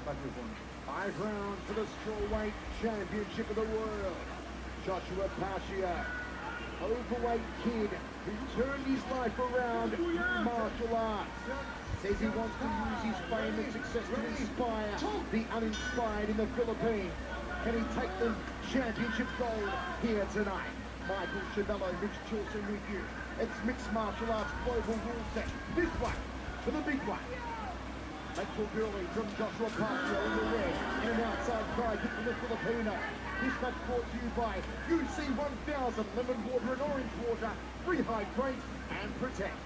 5 rounds for the Strawweight Championship of the world. Joshua Pacio, overweight kid who turned his life around in martial arts. Says he wants to use his fame and success to inspire the uninspired in the Philippines. Can he take the championship gold here tonight? Michael Chavello, Mitch Chilson with you. It's mixed martial arts global rule set. This one for the big one. Mitchell Gurley from Joshua Pacio in the red, and an outside try kick from the Filipino. This match brought to you by UC 1000 lemon water and orange water. Rehydrate and protect.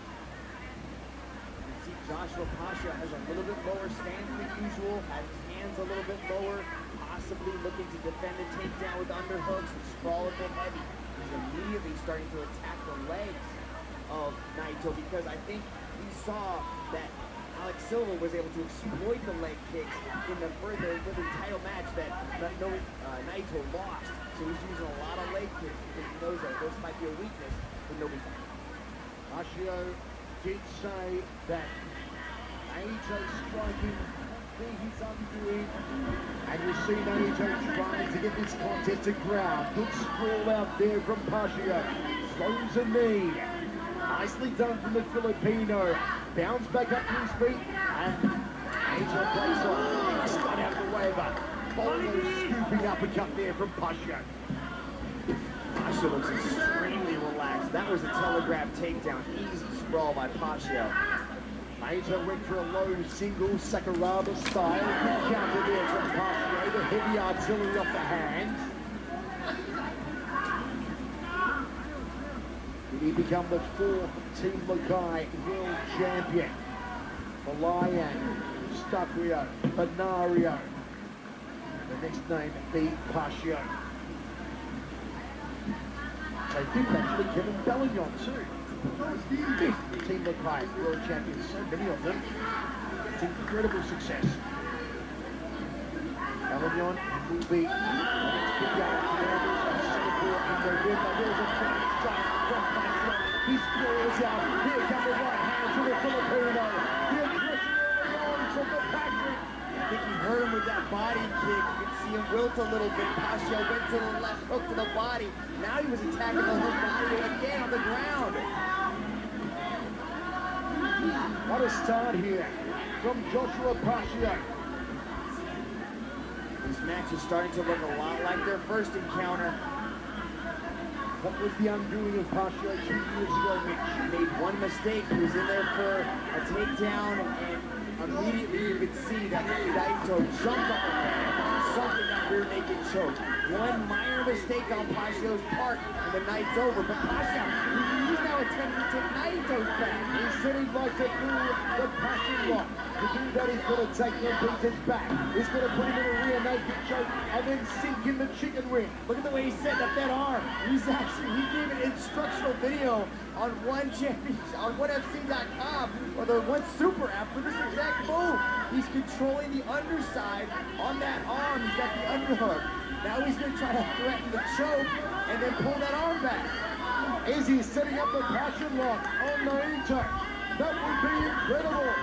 Joshua Pacio has a little bit lower stance than usual, has his hands a little bit lower, possibly looking to defend a takedown with underhooks and sprawl a bit heavy. He's immediately starting to attack the legs of Naito because I think he saw that Alex Silva was able to exploit the leg kicks in the title match that Naito lost. So he's using a lot of leg kicks because he knows that this might be a weakness for nobody. Pacio did say that Naito striking he's undoing, and you see Naito trying to get this contest to ground. Good sprawl out there from Pacio. Slows a knee. Nicely done from the Filipino. Bounce back up to his feet, and Naito plays on. He's got out of the way, but Bolo scooping uppercut there from Pacio. Pacio looks extremely relaxed. That was a telegraph takedown. Easy sprawl by Pacio. Naito went for a low single Sakuraba style. Good counter there from Pacio. The heavy artillery off the hands. Did he become the 4th Team Lakay World Champion? Malayan, Stacquio, Benario. The next name be Pacio. They did actually Kevin Bellion too. 5th Team Lakay World Champions, so many of them. It's incredible success. Bellion will be the next big guy in Singapore in November. There's a strike from Pacio. He spraws out. Here comes the right hand to the Filipino. The aggression on from the passion. I think he hurt him with that body kick. You can see him wilt a little bit. Pacio went to the left hook to the body. Now he was attacking the hook body again on the ground. What a start here from Joshua Pacio. This match is starting to look a lot like their first encounter. What was the undoing of Pacio 2 years ago, Mitch? He made one mistake. He was in there for a takedown, and immediately you could see that Naito jumped on the man, sunk in that rear naked choke. One minor mistake on Pacio's part, and the night's over. But Pacio, he's now attempting to take Naito's back. He said he'd like to do the passion lock. To do that, he's going to take the beaters back. He's going to put him in a rear naked choke and then sink in the chicken wing. Look at the way he set up that arm. He gave an instructional video on OneFC.com or the One Super app for this exact move. He's controlling the underside on that arm. He's got the underhook. Now he's going to try to threaten the choke and then pull that arm back. Is he setting up the passion lock on Naito? That would be incredible.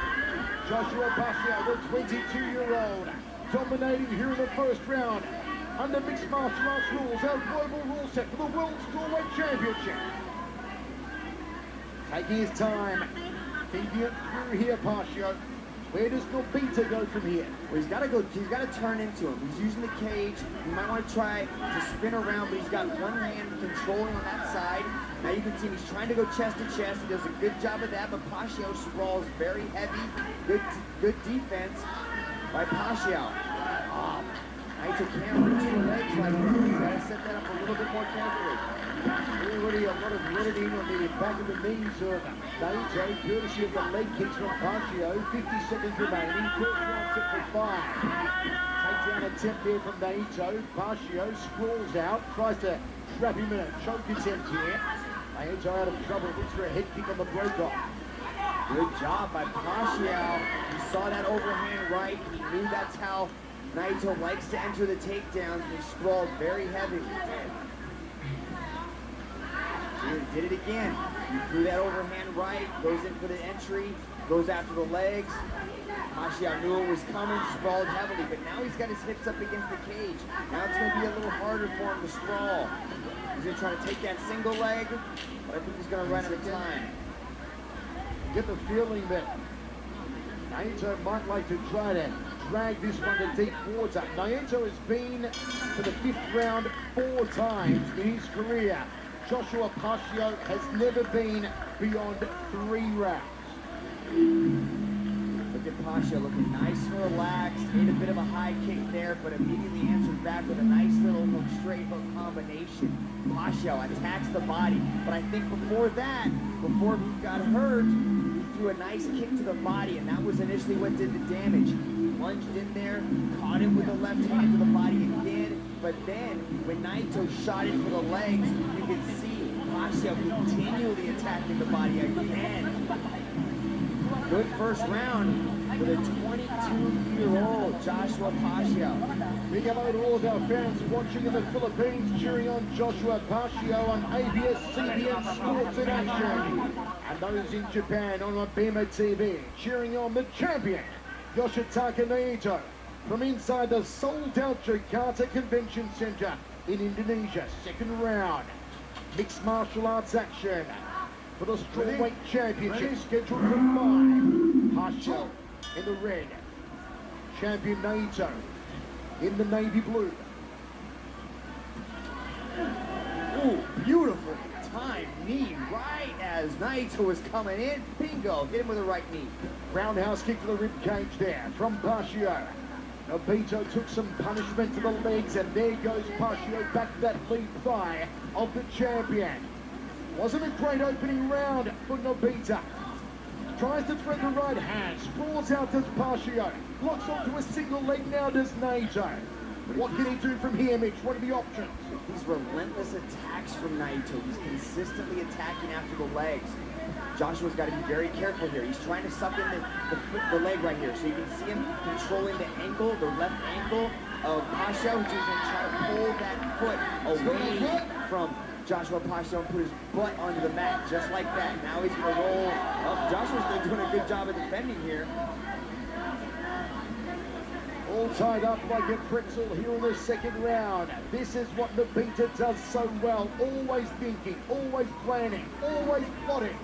Joshua Pacio, the 22-year-old, dominating here in the first round. Under mixed martial arts rules, our global rule set for the World Strawweight Championship. Taking his time, thinking it through here, Pacio. Where does Nobita go from here? Well, he's got to turn into him. He's using the cage. He might want to try to spin around, but he's got one hand controlling on that side. Now you can see he's trying to go chest to chest. He does a good job of that, but Pacio sprawls very heavy. Good defense by Pacio. Naito can't reach the legs like that. He's got to set that up a little bit more carefully. Already a lot of editing on the back of the knees of Naito, courtesy of the leg kicks from Pacio. 50 seconds remaining. First round set for 5. Takedown attempt there from Naito. Pacio sprawls out, tries to trap him in a choke attempt here. Naito out of trouble, looks for a head kick on the break-off. Good job by Pacio. He saw that overhand right. He knew that's how Naito likes to enter the takedowns. He sprawled very heavy. He did it again. He threw that overhand right, goes in for the entry, goes after the legs. Pacio knew it was coming, sprawled heavily, but now he's got his hips up against the cage. Now it's going to be a little harder for him to sprawl. He's going to try to take that single leg, but I think he's going to run out of time. Get the feeling that Naito might like to try to drag this one to deep water. Naito has been to the 5th round 4 times in his career. Joshua Pacio has never been beyond 3 rounds. Look at Pacio looking nice and relaxed. Ate a bit of a high kick there, but immediately answered back with a nice little hook, straight hook combination. Pacio attacks the body, but I think before that, before he got hurt, he threw a nice kick to the body, and that was initially what did the damage. He lunged in there, caught him with the left hand to the body again, but then when Naito shot it for the legs, you could see Pacio continually attacking the body again. Good first round for the 22-year-old Joshua Pacio. Big hello to all of our fans watching in the Philippines, cheering on Joshua Pacio on ABS-CBN Sports in Action. And those in Japan on Abema TV, cheering on the champion, Yoshitaka Naito, from inside the sold-out Jakarta Convention Center in Indonesia. 2nd round, mixed martial arts action for the Strawweight Championship, scheduled for 5. Pacio in the red, champion Naito in the navy blue. Ooh, beautiful time knee right as Naito was coming in. Bingo, hit him with a right knee. Roundhouse kick to the rib cage there from Pacio. Nobito took some punishment to the legs, and there goes Pacio back to that lead thigh of the champion. Wasn't a great opening round for Nobito. Tries to thread the right hand, sprawls out to Pacio. Locks onto a single leg now does Naito. What can he do from here, Mitch? What are the options? These relentless attacks from Naito. He's consistently attacking after the legs. Joshua's got to be very careful here. He's trying to suck in the leg right here. So you can see him controlling the ankle, the left ankle of Pacio, who's going to try to pull that foot away from Joshua Pacio and put his butt onto the mat, just like that. Now he's going to roll up. Joshua's doing a good job of defending here. All tied up like a pretzel here in the 2nd round. This is what Nobito does so well. Always thinking, always planning, always plotting.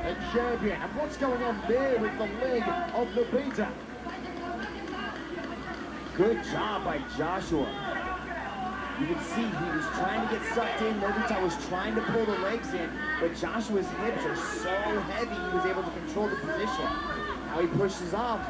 A champion. And what's going on there with the leg of Nobito? Good job by Joshua. You can see he was trying to get sucked in. Nobito was trying to pull the legs in, but Joshua's hips are so heavy he was able to control the position. Now he pushes off.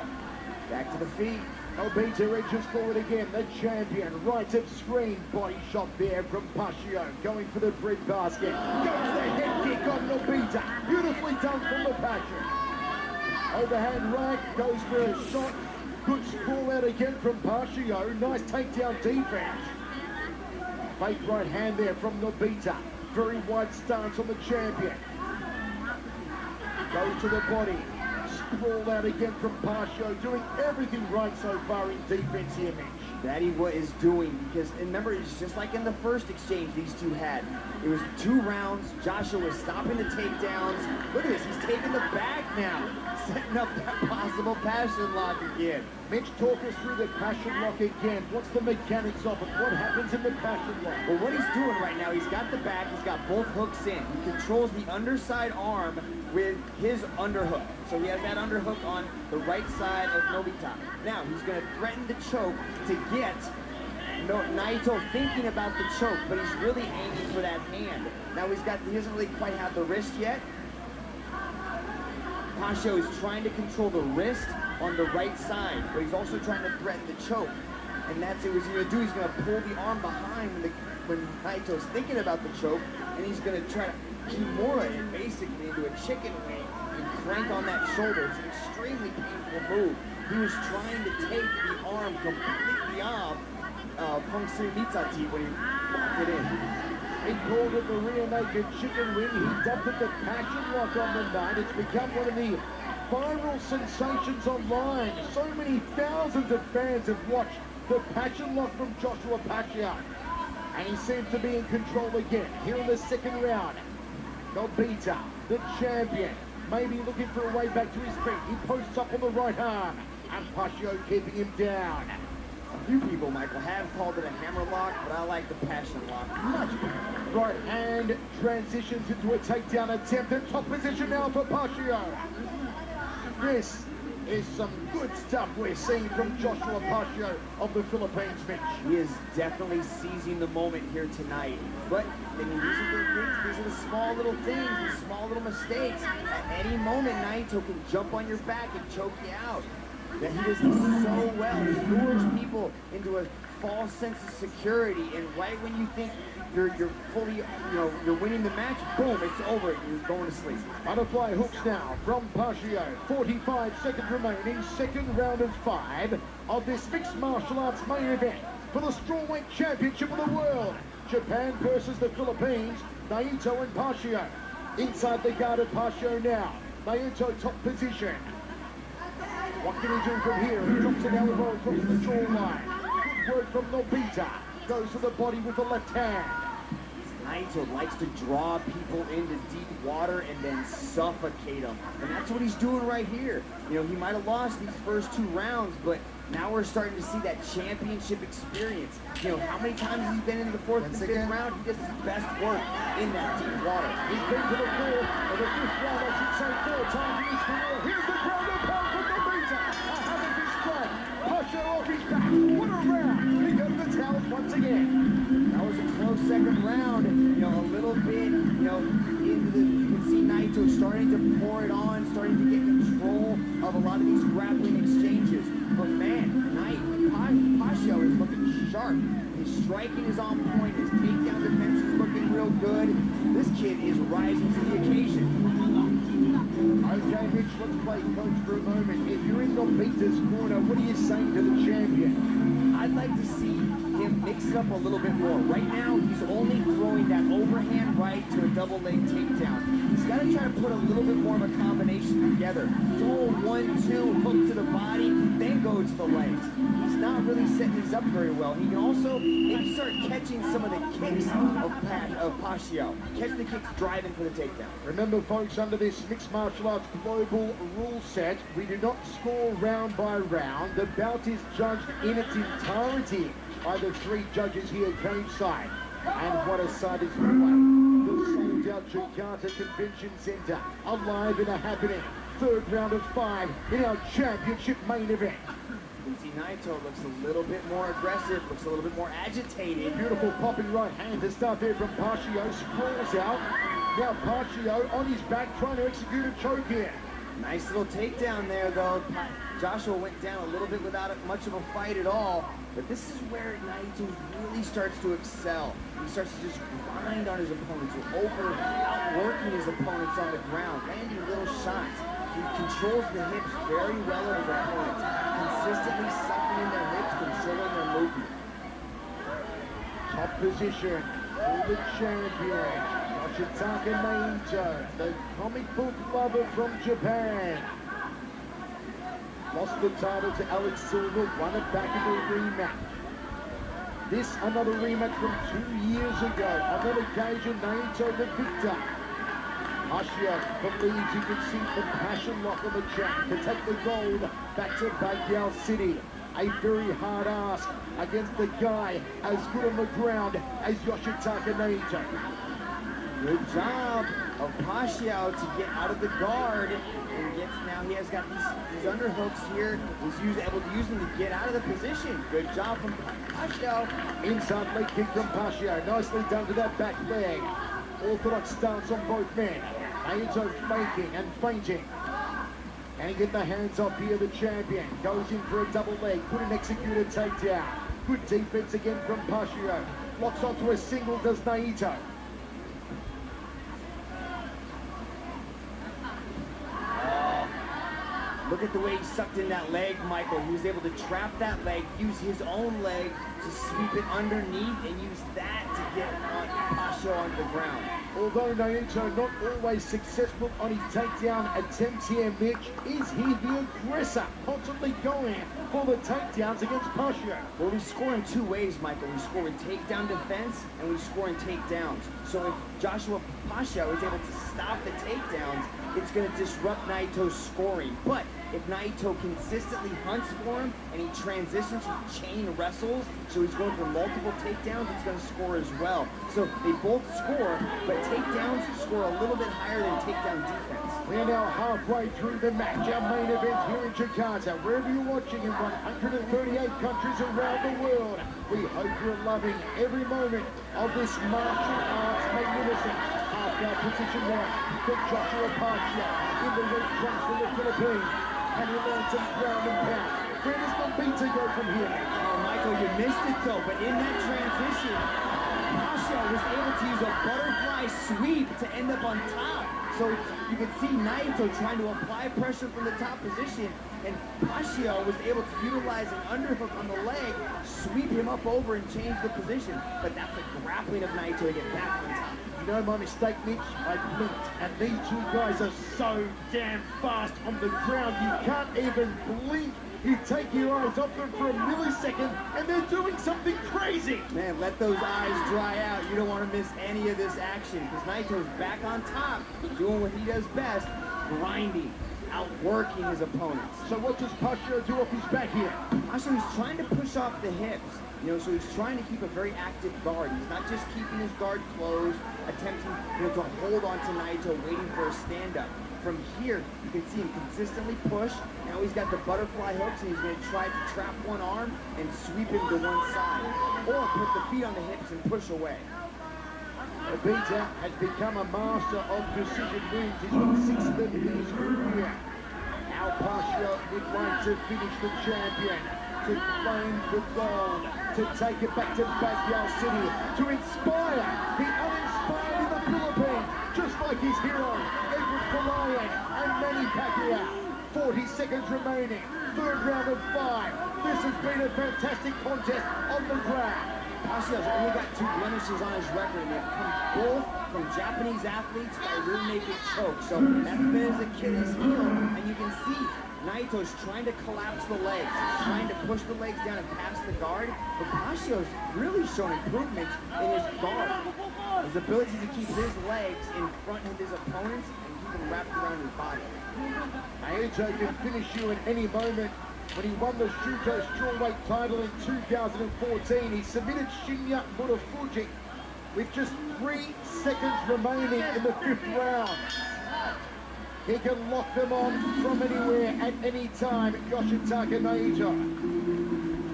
Back to the feet. Nobito edges forward again. The champion, right of screen. Body shot there from Pacio. Going for the bread basket. Goes the head kick on Nobito. Beautifully done from the Pacio. Overhand right. Goes for a shot. Good sprawl out again from Pacio. Nice takedown defense. Fake right hand there from Nobito. Very wide stance on the champion. Goes to the body. Sprawl out again from Pacio. Doing everything right so far in defense here, Mitch. That he is doing, because remember, it's just like in the first exchange these two had. It was 2 rounds. Joshua was stopping the takedowns. Look at this, he's taking the back now, setting up that possible passion lock again. Mitch, talk us through the passion lock again. What's the mechanics of it? What happens in the passion lock? Well, what he's doing right now, he's got the back, he's got both hooks in. He controls the underside arm with his underhook. So he has that underhook on the right side of Nobito. Now, he's going to threaten the choke to get Naito thinking about the choke, but he's really aiming for that hand. Now he doesn't really quite have the wrist yet. Pacio is trying to control the wrist on the right side, but he's also trying to threaten the choke. And that's what he's going to do. He's going to pull the arm behind when Naito's thinking about the choke, and he's going to try to Kimura it basically into a chicken wing and crank on that shoulder. It's an extremely painful move. He was trying to take the arm completely off Pongsu Mitsati when he locked it in. He called it the rear naked chicken wing. He dubbed it the passion lock on the night. It's become one of the viral sensations online. So many thousands of fans have watched the passion lock from Joshua Pacio. And he seems to be in control again here in the 2nd round. Nobito, the champion, maybe looking for a way back to his feet. He posts up on the right arm. and Pacio keeping him down. A few people, Michael, have called it a hammerlock, but I like the passion lock much better. Right hand transitions into a takedown attempt at top position now for Pacio. This is some good stuff we're seeing from Joshua Pacio of the Philippines, Mitch. He is definitely seizing the moment here tonight. But I mean, these are the small little things, the small little mistakes. At any moment, Naito can jump on your back and choke you out. That he does this so well. He lures people into a false sense of security, and right when you think you're fully, you're winning the match, boom, it's over. You're going to sleep. Butterfly hooks now from Pacio. 45 seconds remaining, second round of 5 of this mixed martial arts main event for the Strawweight Championship of the World. Japan versus the Philippines, Naito and Pacio. Inside the guard of Pacio now. Naito top position. What can he do from here? He drops an elbow across the jawline. Good work from Nobita. Goes to the body with the left hand. Naito likes to draw people into deep water and then suffocate them. And that's what he's doing right here. You know, he might have lost these first 2 rounds, but now we're starting to see that championship experience. You know, how many times he's been into the 4th and 5th round? He does his best work in that deep water. He's been to the 4th or the 5th round, I should say, 4 times in his career. Here's the ground and pound from Nobita. A having his strike. Pacio off his back. What a round. He goes the towels once again. That was a close second round. You know, a little bit, into the, you can see Naito starting to pour it on, starting to get control of a lot of these grappling exchanges. But man, Pacio is looking sharp. His striking is on point. His takedown defense is looking real good. This kid is rising to the occasion. Okay, Mitch, let's play coach for a moment. If you're in Nobita's corner, what are you saying to the champion? I'd like to see him mix it up a little bit more. Right now, he's only throwing that overhand right to a double leg takedown. He's got to try to put a little bit more of a combination together. Throw a 1-2, hook to the body, then go to the legs. He's not really setting these up very well. He can also maybe start catching some of the kicks of Pacio. Catch the kicks driving for the takedown. Remember, folks, under this mixed martial arts global rule set, we do not score round by round. The bout is judged in its entirety by the 3 judges here cage-side. And what a sight is play. The sold-out Jakarta Convention Center, alive and a happening. 3rd round of 5 in our championship main event. You can see Naito looks a little bit more aggressive, looks a little bit more agitated. Beautiful popping right hand to start there from Pacio. Sprawls out. Now Pacio on his back trying to execute a choke here. Nice little takedown there, though. Joshua went down a little bit without much of a fight at all. But this is where Naito really starts to excel. He starts to just grind on his opponents, outworking his opponents on the ground, landing little shots. He controls the hips very well of his opponents, consistently sucking in their hips, controlling their movement. Top position for the champion, Yoshitaka Naito, the comic book lover from Japan. Lost the title to Alex Silva, won it back in the rematch. This another rematch from 2 years ago. On that occasion, Naito the victor. Pacio believes he can see the passion lock on the champ to take the gold back to Baguio City. A very hard ask against the guy as good on the ground as Yoshitaka Naito. Good job of Pacio to get out of the guard. And now he has got these underhooks here. He's able to use them to get out of the position. Good job from Pacio. Inside leg kick from Pacio. Nicely done to that back leg. Orthodox stance on both men. Naito faking and feinting. And get the hands off here, the champion. Goes in for a double leg. Couldn't execute a takedown. Good defense again from Pacio. Locks onto a single, does Naito. Look at the way he sucked in that leg, Michael. He was able to trap that leg, use his own leg to sweep it underneath, and use that to get Pacio on the ground. Although Naito not always successful on his takedown attempts here, Mitch, is he the aggressor, constantly going for the takedowns against Pacio? Well, we score in 2 ways, Michael. We score in takedown defense, and we score in takedowns. So if Joshua Pacio is able to stop the takedowns, it's going to disrupt Naito's scoring. But if Naito consistently hunts for him and he transitions, he chain wrestles, so he's going for multiple takedowns, he's going to score as well. So they both score, but takedowns score a little bit higher than takedown defense. We are now halfway through the match, our main event here in Jakarta. Wherever you're watching in 138 countries around the world, we hope you're loving every moment of this martial arts magnificence. Half-guard position now for Joshua Pacio in the red trunks from the Philippines. And he lands some ground and pound. Where does Mambita go from here? Oh, Michael, you missed it though, but in that transition, Pacio was able to use a butterfly sweep to end up on top. So you can see Naito trying to apply pressure from the top position, and Pacio was able to utilize an underhook on the leg, sweep him up over and change the position. But that's a grappling of Naito to get back on top. You know my mistake, Mitch? I blinked, and these two guys are so damn fast on the ground, you can't even blink. You take your eyes off them for a millisecond, and they're doing something crazy. Man, let those eyes dry out. You don't want to miss any of this action, because Naito's back on top, doing what he does best, grinding, outworking his opponents. So what does Pacio do off his back here? Pacio is trying to push off the hips. You know, so he's trying to keep a very active guard. He's not just keeping his guard closed, attempting, to hold on to Naito, waiting for a stand-up. From here, you can see him consistently push. Now he's got the butterfly hooks, and he's going to try to trap one arm and sweep him to one side. Or put the feet on the hips and push away. Mambita has become a master of precision moves. He's got 6 of them in his career. Now Pacio would like to finish the champion, to claim the gold, to take it back to Pacio City, to inspire the uninspired in the Philippines, just like his hero, Edward Palayan and Manny Pacquiao. 40 seconds remaining, third round of 5. This has been a fantastic contest on the ground. Pacio's only got 2 blemishes on his record, and they've come both from Japanese athletes by rear naked choke. So that's been his Achilles heel, and you can see Naito's trying to collapse the legs. He's trying to push the legs down and pass the guard, but Pacio's really shown improvements in his guard. His ability to keep his legs in front of his opponents and keep them wrapped around his body. Naito can finish you at any moment. When he won the Shuto Strawweight Title in 2014, he submitted Shinya Murafuji with just 3 seconds remaining in the 5th round. He can lock them on from anywhere at any time, Yoshitaka Naito.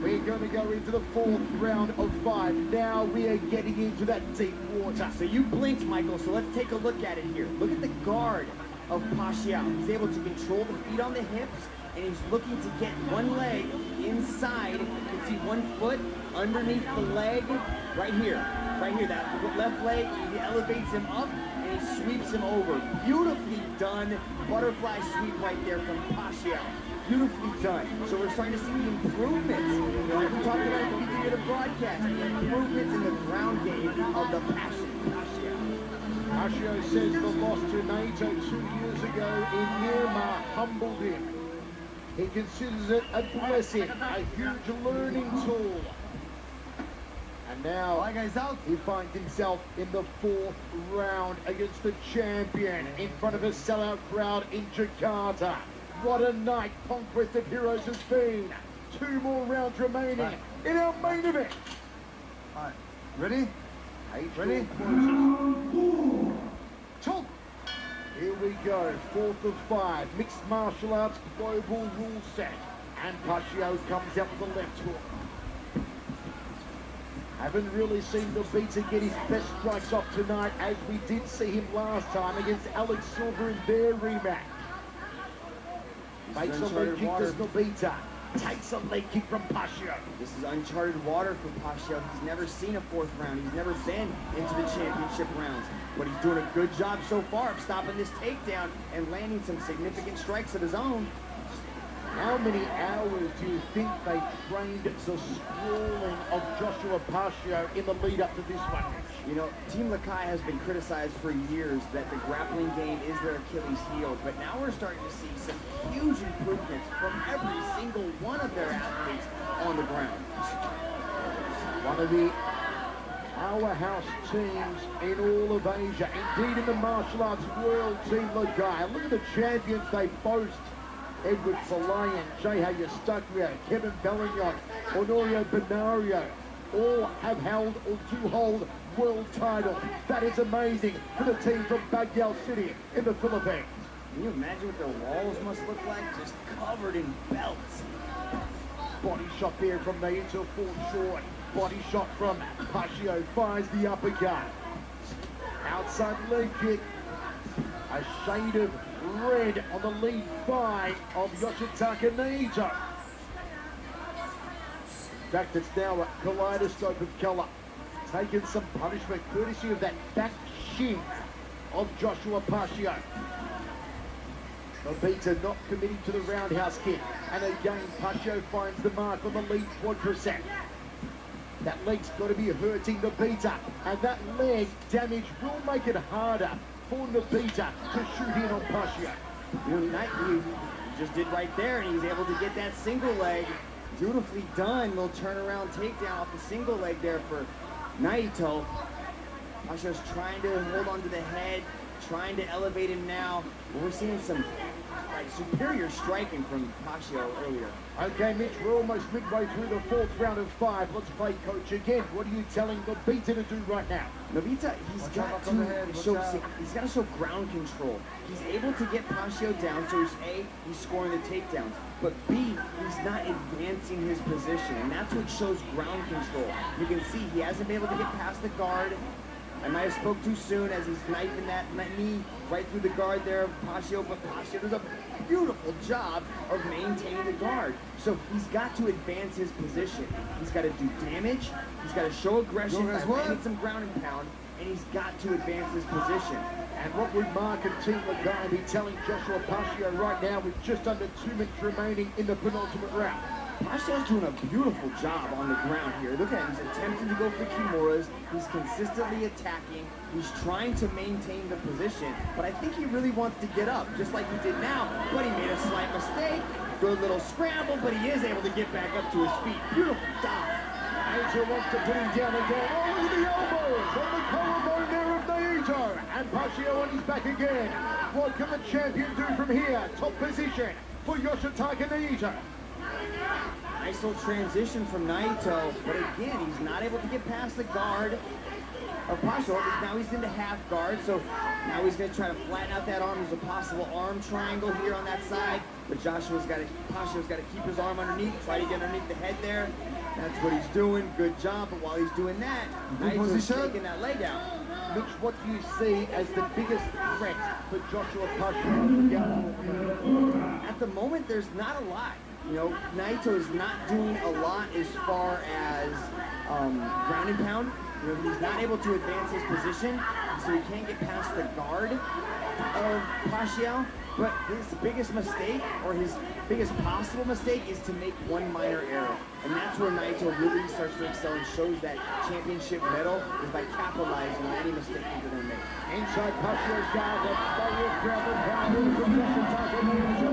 We're going to go into the 4th round of 5. Now we are getting into that deep water. So you blinked, Michael, so let's take a look at it here. Look at the guard of Pacio. He's able to control the feet on the hips, and he's looking to get one leg inside. You can see one foot underneath the leg right here. Right here, that left leg, he elevates him up, and he sweeps him over. Beautifully done butterfly sweep right there from Pacio. Beautifully done. So we're starting to see the improvements. Like we talked about at the beginning of the broadcast, the improvements in the ground game of the passion Pacio. Pacio says the loss to Naito 2 years ago in Myanmar humbled him. He considers it a blessing, a huge learning tool. And now he finds himself in the 4th round against the champion in front of a sellout crowd in Jakarta. What a night Conquest of Heroes has been. 2 more rounds remaining in our main event. All right, ready? Ready? Talk. Here we go, 4th of 5, mixed martial arts global rule set. And Pacio comes out with a left hook. Haven't really seen Mambita get his best strikes off tonight, as we did see him last time against Alex Silva in their rematch. Makes a leg kick to Mambita. Takes a leg kick from Pacio. This is uncharted water for Pacio. He's never seen a 4th round. He's never been into the championship rounds. But he's doing a good job so far of stopping this takedown and landing some significant strikes of his own. How many hours do you think they trained the sprawling of Joshua Pacio in the lead up to this one? You know, Team Lakay has been criticized for years that the grappling game is their Achilles heel, but now we're starting to see some huge improvements from every single one of their athletes on the ground. One of the powerhouse teams in all of Asia, indeed in the martial arts world team Lakay. Look at the champions they boast. Edward Salayan, Jayha Yoshitaka, Kevin Bellignon, Honorio Benario, all have held or do hold world titles. That is amazing for the team from Baguio City in the Philippines. Can you imagine what their walls must look like? Just covered in belts. Body shot there from Naito, fall short. Body shot from Pacio, fires the uppercut. Outside leg kick. A shade of red on the lead thigh of Yoshitaka Naito. In fact, it's now a kaleidoscope of colour. Taking some punishment courtesy of that back shin of Joshua Pacio. Nobita not committing to the roundhouse kick. And again, Pacio finds the mark on the lead quadricep. That leg's got to be hurting Nobita. And that leg damage will make it harder for Nobita to shoot in on Pacio. You know, he just did right there, and he's able to get that single leg. Beautifully done. Little turnaround takedown off the single leg there for Naito. Pacio's trying to hold on to the head, trying to elevate him now. But we're seeing some superior striking from Pacio earlier. Okay, Mitch, we're almost midway through the fourth round of 5. Let's play coach again. What are you telling Nobita to do right now? Nobita, he's got to show ground control. He's able to get Pacio down, so he's scoring the takedowns. But B, he's not advancing his position, and that's what shows ground control. You can see he hasn't been able to get past the guard. I might have spoke too soon as he's knifing that knee right through the guard there of Pacio, but Pacio does a beautiful job of maintaining the guard. So he's got to advance his position. He's got to do damage, he's got to show aggression by landing some ground and pound, and he's got to advance his position. And what would Mark and Team Lakay be telling Joshua Pacio right now with just under 2 minutes remaining in the penultimate round? Pacio's doing a beautiful job on the ground here. Look at him, he's attempting to go for Kimuras. He's consistently attacking. He's trying to maintain the position, but I think he really wants to get up, just like he did now, but he made a slight mistake. Good little scramble, but he is able to get back up to his feet. Beautiful dive. Naito wants to put him down again. Oh, look at the elbows on the collarbone there of Naito. And Pacio on his back again. What can the champion do from here? Top position for Yoshitaka Naito. Nice little transition from Naito, but again, he's not able to get past the guard of Pacio. Now he's into half guard, so now he's going to try to flatten out that arm. There's a possible arm triangle here on that side, but Pacio's got to keep his arm underneath, try to get underneath the head there. That's what he's doing. Good job, but while he's doing that, Naito's taking that leg out. Mitch, what do you see as the biggest threat for Joshua Pacio? At the moment, there's not a lot. You know, Naito is not doing a lot as far as ground and pound. You know, he's not able to advance his position, so he can't get past the guard of Pacio. But his biggest mistake, or his biggest possible mistake, is to make one minor error. And that's where Naito really starts to excel and shows that championship medal, is by capitalizing on any mistake he's going to make. Inside Pacio's guard, that's ground and pound from Yoshitaka Naito.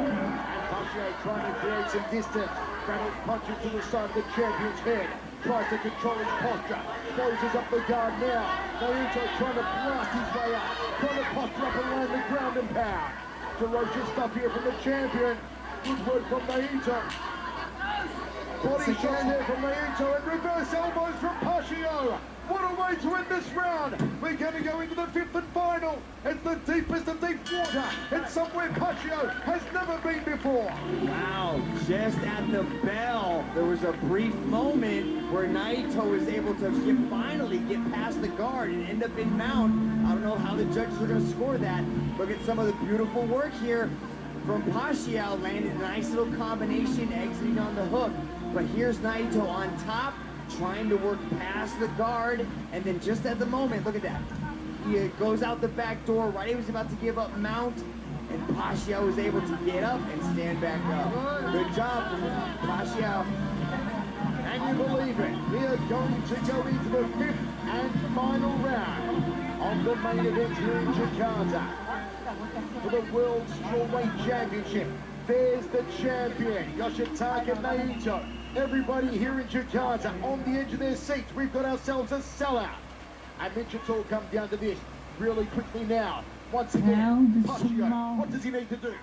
Pacio trying to create some distance. Straddles punches to the side of the champion's head. Tries to control his posture. Closes up the guard now. Naito trying to blast his way up. Trying to posture up and land the ground and pound. Ferocious stuff here from the champion. Good work from Naito. Body shot there from Naito and reverse elbows from Pacio. What a way to end this round. We're going to go into the 5th and final. It's the deepest of deep water. It's somewhere Pacio has never been before. Wow, just at the bell, there was a brief moment where Naito was able to finally get past the guard and end up in mount. I don't know how the judges are going to score that. Look at some of the beautiful work here from Pacio. Landed a nice little combination, exiting on the hook. But here's Naito on top, trying to work past the guard, and then just at the moment, look at that. He goes out the back door right as he was about to give up mount, and Pacio was able to get up and stand back up. Good job from Pacio. And you believe it, we are going to go into the 5th and final round of the main event here in Jakarta for the World Strawweight Championship. There's the champion, Yoshitaka Naito. Everybody here in Jakarta on the edge of their seats. We've got ourselves a sellout. I mentioned it's all come down to this really quickly now. Once again, Pacio, what does he need to do?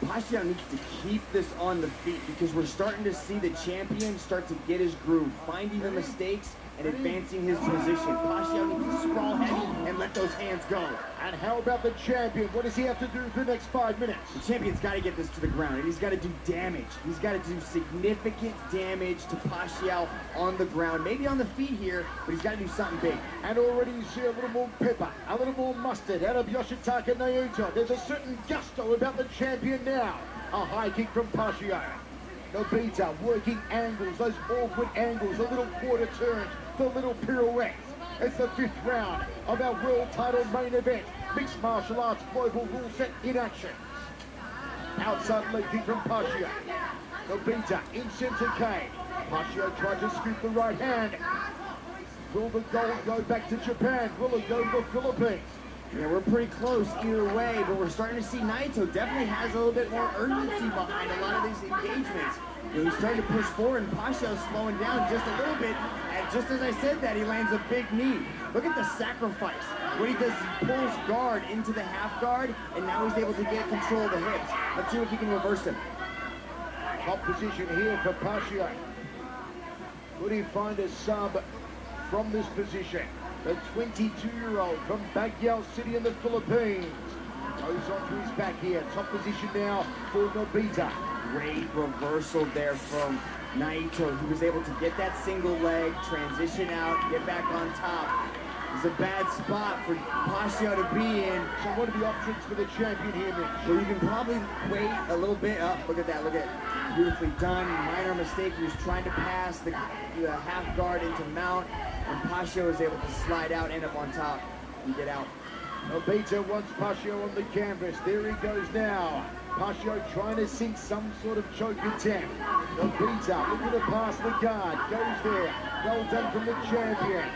Pacio needs to keep this on the feet because we're starting to see the champion start to get his groove, finding the mistakes and advancing his position. Pacio needs to sprawl heavy and let those hands go. And how about the champion? What does he have to do for the next 5 minutes? The champion's got to get this to the ground, and he's got to do damage. He's got to do significant damage to Pacio on the ground. Maybe on the feet here, but he's got to do something big. And already you see a little more pepper, a little more mustard out of Yoshitaka Naito. There's a certain gusto about the champion now. A high kick from Pacio. Nobita working angles, those awkward angles, the little quarter turns, the little pirouettes. It's the 5th round of our world title main event. Mixed martial arts global rule set in action. Outside leg kick from Pacio. Nobita in center cage. Pacio tried to scoop the right hand. Will the gold go back to Japan? Will it go to the Philippines? Yeah, we're pretty close either way, but we're starting to see Naito definitely has a little bit more urgency behind a lot of these engagements. You know, he's starting to push forward, and Pacio's slowing down just a little bit. And just as I said that, he lands a big knee. Look at the sacrifice. What he does is he pulls guard into the half guard, and now he's able to get control of the hips. Let's see if he can reverse him. Top position here for Pacio. Could he find a sub from this position? The 22-year-old from Baguio City in the Philippines. Goes onto his back here. Top position now for Nobita. Great reversal there from Naito. He was able to get that single leg, transition out, get back on top. It's a bad spot for Pacio to be in. So what are the options for the champion here, Mitch? Well, you can probably wait a little bit. Oh, look at that, look at that. Beautifully done, minor mistake. He was trying to pass the half guard into mount, and Pacio was able to slide out, end up on top, and get out. Nobita wants Pacio on the canvas. There he goes now. Pacio trying to sink some sort of choke attempt. Nobita looking to pass the guard. Goes there. Well done from the champion.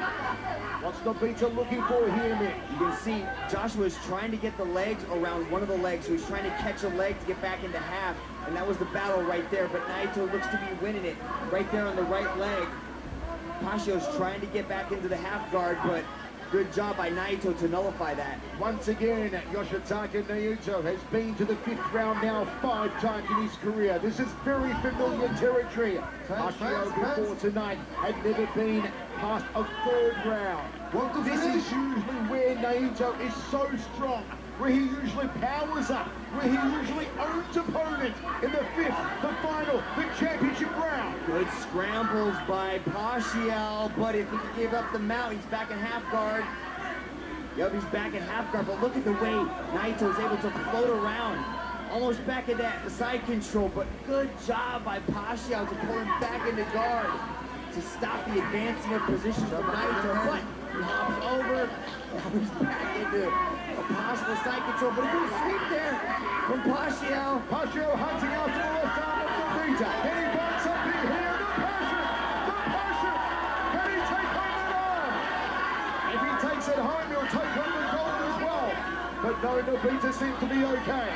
What's Nobita looking for here, Mitch? You can see Joshua's trying to get the legs around one of the legs, so he's trying to catch a leg to get back into half, and that was the battle right there, but Naito looks to be winning it right there on the right leg. Pacio's trying to get back into the half guard, but good job by Naito to nullify that. Once again, Yoshitaka Naito has been to the 5th round now 5 times in his career. This is very familiar territory. Pacio before tonight had never been past a 3rd round. This is usually where Naito is so strong, where he usually powers up, where he usually owns opponents in the 5th, the final, the championship round. Good scrambles by Pacio, but if he can give up the mount, he's back in half guard. Yep, he's back in half guard, but look at the way Naito is able to float around. Almost back in that side control, but good job by Pacio to pull him back into guard to stop the advancing of position from Naito, but he hops over, now he's back into a possible side control, but a good sweep there from Pacio. Pacio hunting after the left arm of Nobita. Can he find something here? The Pacio! Can he take home that arm? If he takes it home, he'll take home the gold as well. But no, Nobita seems to be okay.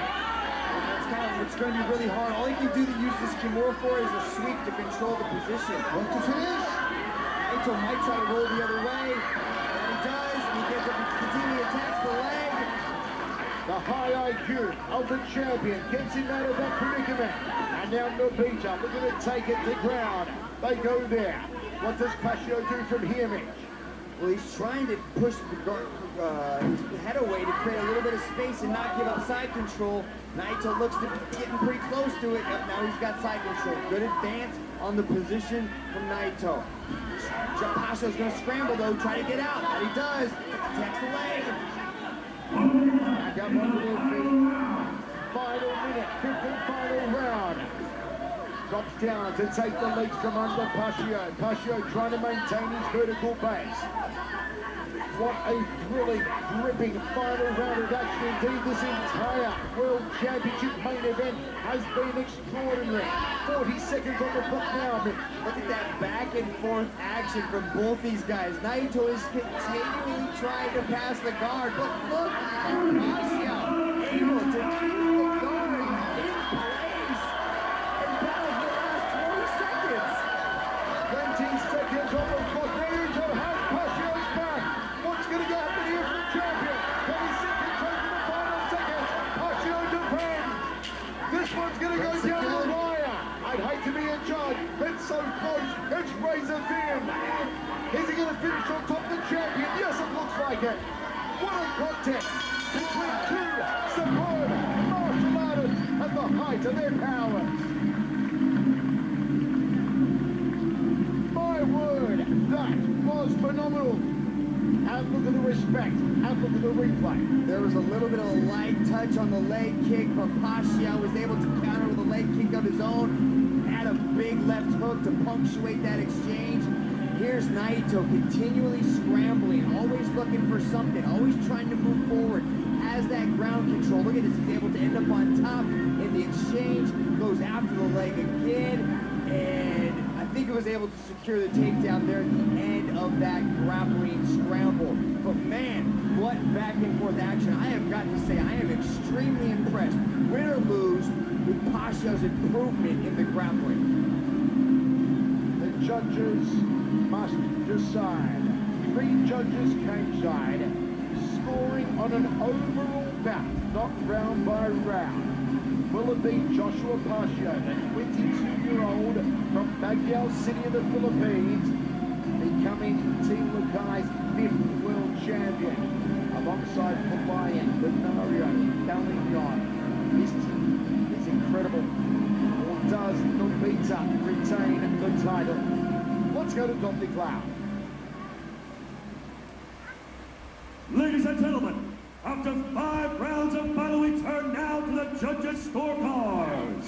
It's going to be really hard. All he can do to use this Kimura for is a sweep to control the position. What the finish? Naito might try to roll the other way, and he does, and he gets up and continually attacks the leg. The high IQ of the champion gets him out of that predicament. And now Nobita looking to take it to ground. They go there. What does Pacio do from here, Mitch? Well, he's trying to push his head away to create a little bit of space and not give up side control. Naito looks to be getting pretty close to it. Yep, now he's got side control. Good advance on the position from Naito. Pacio's going to scramble, though, try to get out. And he does. Attacks the leg. Back up onto their feet. Final minute, 5th and final round. Drops down to take the legs from under Pacio. Pacio trying to maintain his vertical base. What a thrilling, gripping final round of action indeed. This entire World Championship main event has been extraordinary. 40 seconds on the clock now, Mitch. Look at that back and forth action from both these guys. Naito is continually trying to pass the guard, but look at Pacio able to keep the guard in place and battle for the last 20 seconds. 20 seconds on the clock. Naito has Pacio's back. eyes of him. Is he going to finish on top of the champion? Yes, it looks like it. What a contest between two superb martial artists at the height of their powers. My word, that was phenomenal. And look at the respect, and look at the replay. There was a little bit of a light touch on the leg kick, but Pacio was able to counter with a leg kick of his own. Had a big left hook to punctuate that exchange. Here's Naito continually scrambling, always looking for something, always trying to move forward. Has that ground control. Look at this, he's able to end up on top in the exchange, goes after the leg again, and I think he was able to secure the takedown there at the end of that grappling scramble. But man, what back and forth action. I have got to say, I am extremely impressed, win or lose, with Pacio's improvement in the grappling. The judges must decide. 3 judges cage-side, scoring on an overall bout, not round by round. Will it be Joshua Pacio, the 22-year-old from Baguio City of the Philippines, becoming Team Lakay's 5th world champion, alongside Hawaiian, Benario, Dalignon. This team is incredible. Or does Nobita retain the title? Let's go to Dr. Cloud. Ladies and gentlemen, after 5 rounds of battle, we turn now to the judges' scorecards.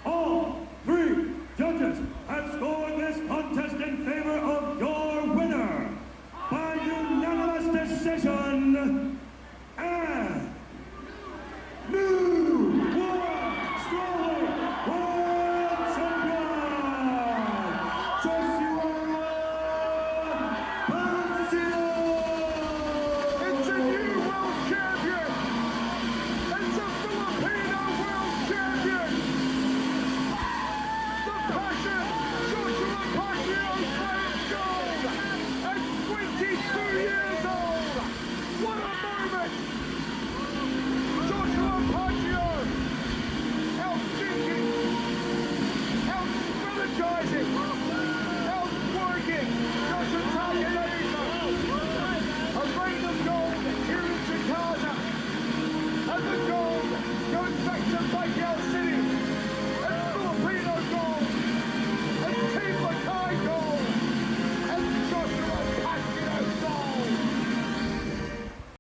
All 3 judges have scored this contest in favor of your winner by unanimous decision and new Strawweight World Champion, Joshua Pacio! It's a new world champion! It's a Filipino world champion! The Passion, Joshua Pacio, playing gold at 22 years old! What a moment! Joshua Pacio, out-thinking, out-strategizing, out-working Yoshitaka Naito! A reign of gold here in Chicago, and the gold